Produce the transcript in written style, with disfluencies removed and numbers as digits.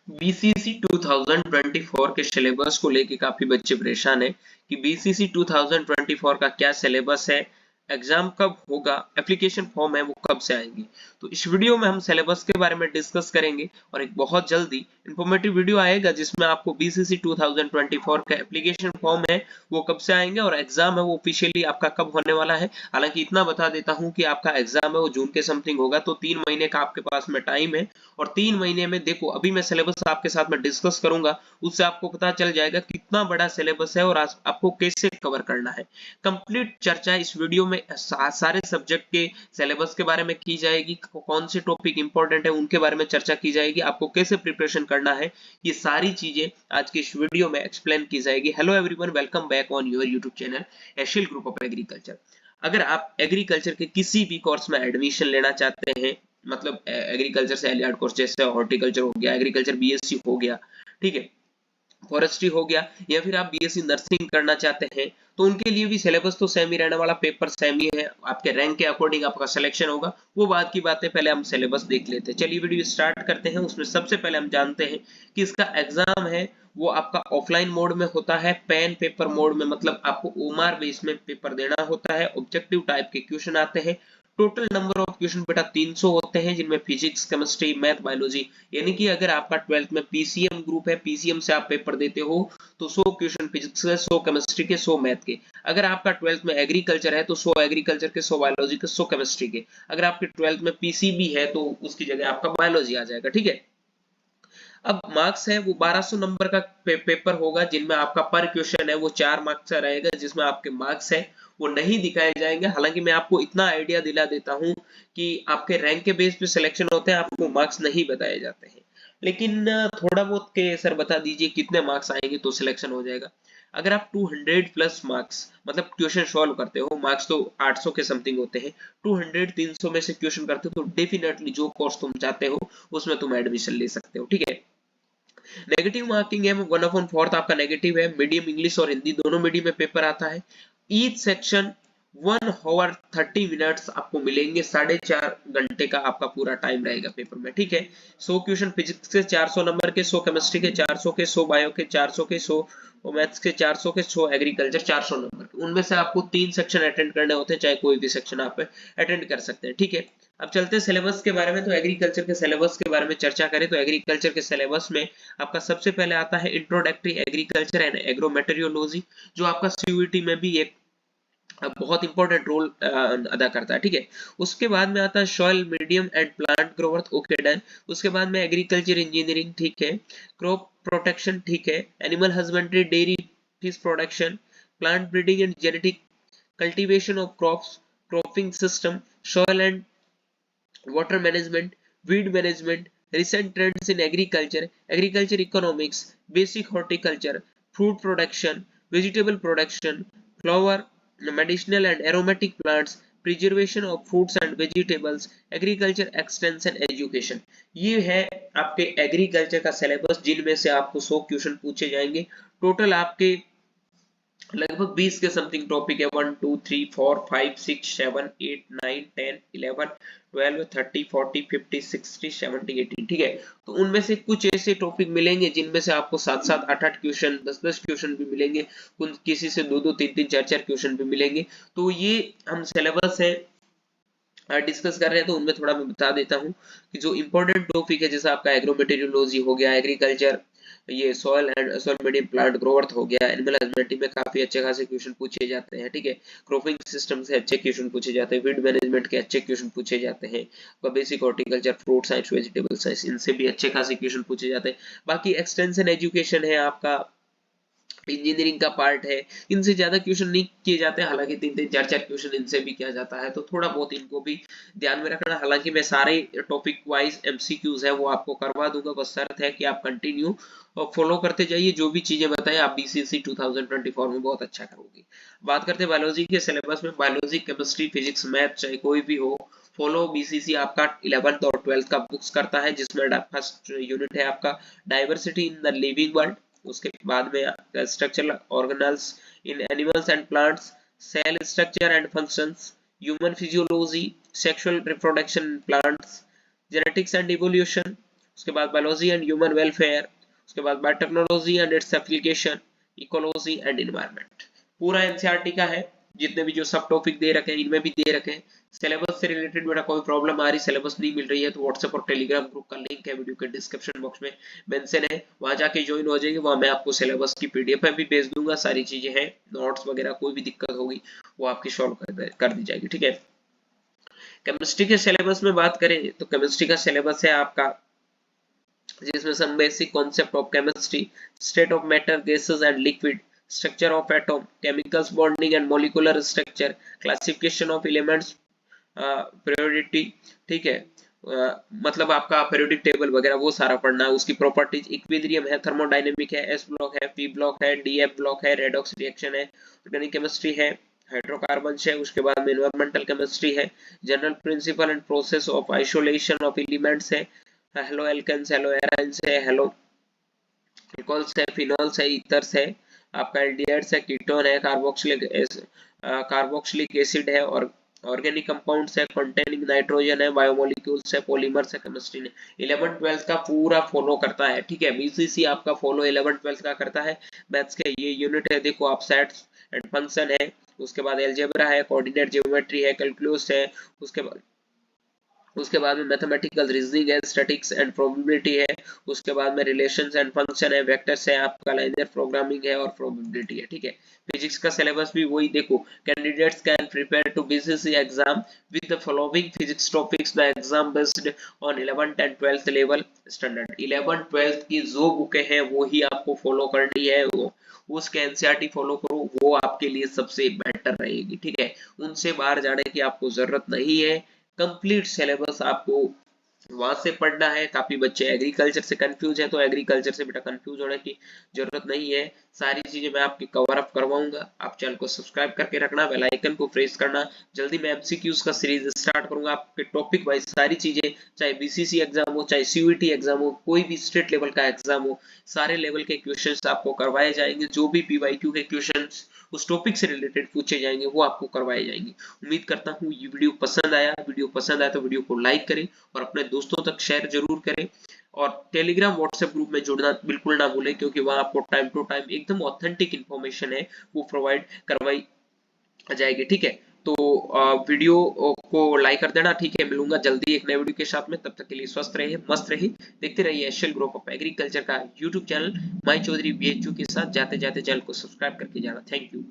BCC 2024 के syllabus को लेके काफी बच्चे परेशान हैं कि बीसीसी 2024 का क्या सिलेबस है, एग्जाम कब होगा, एप्लीकेशन फॉर्म है वो कब से आएंगी। तो इस वीडियो में हम सिलेबस के बारे में डिस्कस करेंगे और एक बहुत जल्दी इंफॉर्मेटिव वीडियो आएगा जिसमें आपको बीसीसी 2024 का एप्लीकेशन फॉर्म है वो कब से आएंगे और एग्जाम है वो ऑफिशियली आपका कब होने वाला है। हालांकि इतना बता देता हूं कि आपका एग्जाम है वो जून के समथिंग होगा, तो 3 महीने का आपके पास में टाइम है। और 3 महीने में देखो, अभी मैं सिलेबस आपके साथ में डिस्कस करूंगा, उससे आपको पता चल जाएगा कितना बड़ा सिलेबस है और आपको कैसे कवर करना है। कंप्लीट चर्चा इस वीडियो में सारे सब्जेक्ट के सिलेबस के बारे में की जाएगी, कौन से टॉपिक इंपॉर्टेंट है उनके बारे में चर्चा की जाएगी, आपको कैसे प्रिपरेशन करना है, ये सारी चीजें आज की इस वीडियो में एक्सप्लेन की जाएगी। Hello everyone, welcome back on your YouTube channel Asian group of agriculture. अगर आप एग्रीकल्चर के किसी भी कोर्स में एडमिशन लेना चाहते हैं, मतलब एग्रीकल्चर से एलियड कोर्स जैसे हॉर्टिकल्चर हो गया, एग्रीकल्चर बीएससी हो गया, ठीक है, फॉरेस्ट्री हो गया, या फिर आप बीएससी नर्सिंग करना चाहते हैं, तो उनके लिए भी सिलेबस तो सेम ही रहने वाला, पेपर सेम ही है, आपके रैंक के अकॉर्डिंग आपका सिलेक्शन होगा। वो बात की बात है, पहले हम सिलेबस देख लेते हैं। चलिए वीडियो स्टार्ट करते हैं। उसमें सबसे पहले हम जानते हैं कि इसका एग्जाम है वो आपका ऑफलाइन मोड में होता है, पेन पेपर मोड में, मतलब आपको ओमार बेस में पेपर देना होता है। ऑब्जेक्टिव टाइप के क्वेश्चन आते हैं। टोटल नंबर ऑफ क्वेश्चन बेटा 300 होते हैं, जिनमें फिजिक्स, केमिस्ट्री, मैथ, बायोलॉजी, यानी कि अगर आपका 12th में पीसीएम ग्रुप है, पीसीएम से आप पेपर देते हो, तो 100 क्वेश्चन फिजिक्स के, 100 केमिस्ट्री के, 100 मैथ के। अगर आपका 12th में एग्रीकल्चर है तो 100 एग्रीकल्चर के, 100 बायोलॉजी के, 100 केमिस्ट्री के। अगर आपके 12th में पीसीबी है तो उसकी जगह आपका बायोलॉजी आ जाएगा, ठीक है। अब मार्क्स है वो 1200 नंबर का पेपर होगा, जिनमें आपका पर क्वेश्चन है वो 4 मार्क्स का रहेगा, जिसमें आपके मार्क्स है वो नहीं दिखाए जाएंगे। हालांकि मैं आपको इतना आइडिया दिला देता हूं कि आपके रैंक के बेस पे सिलेक्शन होते हैं, आपको मार्क्स नहीं बताए जाते हैं। लेकिन थोड़ा बहुत के सर बता दीजिए कितने मार्क्स आएंगे तो सिलेक्शन हो जाएगा। अगर आप 200 प्लस मार्क्स, मतलब क्वेश्चन सॉल्व करते हो, मार्क्स तो 800 के समथिंग होते हैं, 200 300 में से क्वेश्चन करते हो, तो डेफिनेटली जो कोर्स तुम चाहते हो उसमें तुम एडमिशन ले सकते हो, ठीक है। नेगेटिव मार्किंग है 1/4 आपका नेगेटिव है। मीडियम इंग्लिश और हिंदी दोनों मीडियम में पेपर आता है। ईच सेक्शन 1 आवर 30 मिनट्स आपको मिलेंगे, 4.5 घंटे का आपका पूरा टाइम रहेगा पेपर में, ठीक है। 100 क्वेश्चन फिजिक्स के, 400 नंबर के, 100 केमिस्ट्री के, 400 के, 100 बायो के, 400 के, 100 मैथ्स के, 400 के, 100 एग्रीकल्चर, 400 नंबर के। उनमें से आपको 3 सेक्शन अटेंड करने होते हैं, चाहे कोई भी सेक्शन आप अटेंड कर सकते हैं, ठीक है। अब चलते हैं सिलेबस के बारे में। तो एग्रीकल्चर के सिलेबस के बारे में चर्चा करें तो एग्रीकल्चर के सिलेबस में आपका सबसे पहले आता है इंट्रोडक्टरी एग्रीकल्चर एंड एग्रोमेटेरियोलॉजी, जो आपका सीयूईटी में भी एक बहुत इंपॉर्टेंट रोल अदा करता है, ठीक है। उसके बाद में आता है soil medium and plant growth, okay done. उसके बाद में एग्रीकल्चर इंजीनियरिंग, ठीक है। क्रॉप प्रोटेक्शन, ठीक है। Animal husbandry, dairy, fish production, plant breeding and genetic, cultivation of crops, cropping system, soil and water management, weed management, recent trends in agriculture, agriculture economics, basic horticulture, fruit production, vegetable production, flower, medicinal and aromatic plants, preservation of fruits and vegetables, agriculture extension education। ये है आपके agriculture का syllabus, जिनमें से आपको 100 question पूछे जाएंगे। Total आपके लगभग 20 के समथिंग टॉपिक है, 1 2 3 4 5 6 7 8 9 10 11 12 30 40 50 60 70 80, ठीक है। तो उनमें से कुछ ऐसे टॉपिक मिलेंगे जिनमें से आपको 7 8 8 क्वेश्चन, 10 10 क्वेश्चन भी मिलेंगे, कुछ किसी से 2 2 3 3 4 4 क्वेश्चन भी मिलेंगे। तो ये हम सिलेबस है डिस्कस कर रहे हैं, तो उनमें थोड़ा मैं बता देता हूँ कि जो इंपॉर्टेंट टॉपिक है, जैसे आपका एग्रोमेटेरियोलॉजी हो गया, एग्रीकल्चर, ये soil and soil medium plant growth हो गया, एनिमल हस्बेंड्री में काफी अच्छे खासे क्वेश्चन पूछे जाते हैं, ठीक है। क्रॉपिंग सिस्टम से अच्छे क्वेश्चन पूछे जाते हैं, वीड मैनेजमेंट के अच्छे क्वेश्चन पूछे जाते हैं, basic horticulture, fruit science, vegetable science, इनसे भी अच्छे खासे क्वेश्चन पूछे जाते हैं। बाकी एक्सटेंशन एजुकेशन है आपका, इंजीनियरिंग का पार्ट है, इनसे ज्यादा क्वेश्चन नहीं किए जाते हैं। हालांकि 3 3 4 4 क्वेश्चन इनसे भी किया जाता है, तो थोड़ा बहुत इनको भी ध्यान में रखना। हालांकि मैं सारे टॉपिक वाइज एमसीक्यूज है वो आपको करवा दूंगा, बस शर्त है कि आप कंटिन्यू और फॉलो करते जाइए। जो भी चीजें बताएं आप बीसीसी 2024 में बहुत अच्छा करोगे। बात करते हैं बायोलॉजी के सिलेबस में। बायोलॉजी, केमिस्ट्री, फिजिक्स, मैथ, चाहे कोई भी हो, फॉलो बीसीसी आपका 11th और 12th का बुक्स करता है, जिसमें फर्स्ट यूनिट है आपका diversity in the living world. उसके बाद में structural organelles in animals and plants, cell structure and functions, human physiology, sexual reproduction in plants, genetics and evolution, उसके बाद बायोलॉजी एंड ह्यूमन वेलफेयर, उसके बाद biotechnology and its application, ecology and environment. पूरा NCERT का है, जितने भी जो सब टॉपिक दे रखे हैं इनमें भी दे रखे हैं। सिलेबस से रिलेटेड बेटा कोई प्रॉब्लम आ रही, सिलेबस नहीं मिल रही है, तो व्हाट्सएप और टेलीग्राम ग्रुप का लिंक है वीडियो के डिस्क्रिप्शन बॉक्स में मेंशन है, वहां जाके ज्वाइन हो जाइए। वहां मैं आपको सिलेबस की पीडीएफ भी भेज दूंगा, सारी चीजें हैं, नोट्स वगैरह, कोई भी दिक्कत होगी वो आपकी सॉल्व कर दी जाएगी, ठीक है। केमिस्ट्री के सिलेबस में बात करें तो केमिस्ट्री का सिलेबस है आपका, जिसमें some basic concept of chemistry, state of matter, gases and liquid, structure of atom, chemicals bonding and molecular structure, classification of elements, periodicity, ठीक है, मतलब आपका पीरियोडिक टेबल वगैरह वो सारा पढ़ना है, उसकी प्रॉपर्टीज, इक्विलिब्रियम है, थर्मोडायनेमिक है, एस ब्लॉक है, पी ब्लॉक है, डी एफ ब्लॉक है, रेडॉक्स रिएक्शन है, ऑर्गेनिक केमिस्ट्री है, हाइड्रोकार्बन है, उसके बाद में एनवायरमेंटल केमिस्ट्री है, general principle and process of isolation of elements है, हेलो एल्केन्स, हेलो एराइंस है, हेलो अल्कोहल्स है, फिनोल्स है, ईथर्स है, आपका एल्डिहाइड्स है, कीटोन है, कार्बोक्सिलिक एसिड है, और ऑर्गेनिक कंपाउंड्स है, कंटेनिंग नाइट्रोजन है, बायोमोलिक्यूल्स है, पॉलीमर्स है, केमिस्ट्री ने 11 12 का पूरा फॉलो करता है, ठीक है। बीसीसी आपका फॉलो 11 12 का करता है। मैथ्स के ये यूनिट है, देखो आप सेट्स एंड फंक्शन है, उसके बाद अलजेब्रा है, कोऑर्डिनेट ज्योमेट्री है, कैलकुलस है, उसके बाद में मैथमेटिकल रीजनिंग है, स्टैटिक्स एंड प्रोबेबिलिटी है, उसके बाद में रिलेशंस एंड फंक्शन है, वेक्टर्स है, आपका लाइनियर प्रोग्रामिंग है, और प्रोबेबिलिटी है, ठीक है। फिजिक्स का सिलेबस भी वही देखो, candidates can prepare to BCC exam with the following physics topics, the exam based on 11th and 12th level standard. 11th 12th की जो बुकें हैं वो ही आपको फॉलो करनी है, वो उसके एनसीईआरटी फॉलो करो, वो आपके लिए सबसे बेटर रहेगी, ठीक है। उनसे बाहर जाने की आपको जरूरत नहीं है, कंप्लीट सिलेबस आपको वहां से पढ़ना है। काफी बच्चे एग्रीकल्चर से कंफ्यूज है, तो एग्रीकल्चर से बेटा कंफ्यूज होने की जरूरत नहीं है, सारी चीजें मैं आपकी कवर अप करवाऊंगा। आप चैनल को सब्सक्राइब करके रखना, बेल आइकन को प्रेस करना। जल्दी मैं एमसीक्यूज का सीरीज स्टार्ट करूंगा, आपके टॉपिक वाइज सारी चीजें, चाहे बीसीसी एग्जाम हो, चाहे सीयूईटी एग्जाम हो, कोई भी स्टेट लेवल का एग्जाम हो, सारे लेवल के क्वेश्चंस आपको करवाए जाएंगे। जो भी पीवाईक्यू के क्वेश्चंस उस टॉपिक से रिलेटेड पूछे जाएंगे वो आपको करवाए जाएंगे। उम्मीद करता हूँ ये वीडियो पसंद आया, तो वीडियो को लाइक करें और अपने दोस्तों तक शेयर जरूर करें, और टेलीग्राम व्हाट्सएप ग्रुप में जुड़ना बिल्कुल ना भूलें, क्योंकि वहां आपको टाइम टू टाइम एकदम ऑथेंटिक इंफॉर्मेशन है वो प्रोवाइड करवाई जाएगी, ठीक है। तो वीडियो को लाइक कर देना, ठीक है। मिलूंगा जल्दी एक नए वीडियो के साथ में, तब तक के लिए स्वस्थ रहिए, मस्त रहिए, देखते रहिए एशियन ग्रुप ऑफ एग्रीकल्चर का यूट्यूब चैनल माई चौधरी बीएचयू के साथ। जाते जाते चैनल को सब्सक्राइब करके जाना। Thank you.